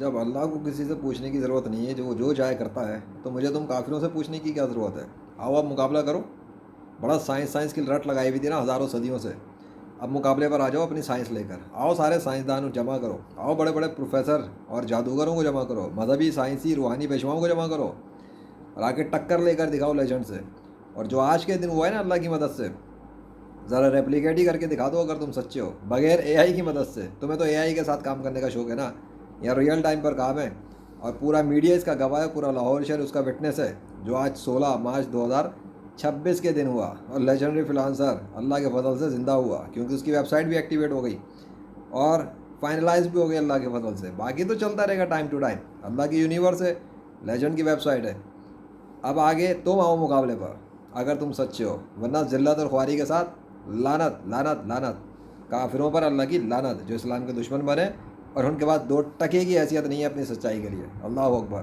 جب اللہ کو کسی سے پوچھنے کی ضرورت نہیں ہے، جو جو چاہے کرتا ہے، تو مجھے تم کافروں سے پوچھنے کی کیا ضرورت ہے؟ آؤ اب مقابلہ کرو. بڑا سائنس کی رٹ لگائی ہوئی تھی نا ہزاروں صدیوں سے. اب مقابلے پر آ جاؤ اپنی سائنس لے کر. آؤ سارے سائنسدانوں جمع کرو. آؤ بڑے بڑے پروفیسر اور جادوگروں کو جمع کرو. مذہبی سائنسی روحانی پیشواؤں کو جمع کرو اور آ کے ٹکر لے کر دکھاؤ لیجنڈ سے. اور جو آج کے دن ہوا ہے نا اللہ کی مدد سے، ذرا ریپلیکیٹ ہی کر کے دکھا دو اگر تم سچے ہو، بغیر اے آئی کی مدد سے. تمہیں تو اے آئی کے ساتھ کام کرنے کا شوق ہے نا، یا ریئل ٹائم پر کام ہے. اور پورا میڈیا اس کا گواہ ہے، پورا لاہور شہر اس کا وٹنس ہے. جو آج 16 مارچ 2026 کے دن ہوا اور لیجنڈری فلانسر اللہ کے فضل سے زندہ ہوا، کیونکہ اس کی ویب سائٹ بھی ایکٹیویٹ ہو گئی اور فائنلائز بھی ہو گئی اللہ کے فضل سے. باقی تو چلتا رہے گا ٹائم ٹو ٹائم. اللہ کی یونیورس ہے، لیجنڈ کی ویب سائٹ ہے. اب آگے تم آؤ مقابلے پر اگر تم سچے ہو، ورنہ ذلت اور خواری کے ساتھ لعنت لعنت لعنت. کافروں پر اللہ کی لعنت جو اسلام کے دشمن بنے اور ان کے بعد 2 ٹکے کی حیثیت نہیں ہے اپنی سچائی کے لیے. اللہ اکبر.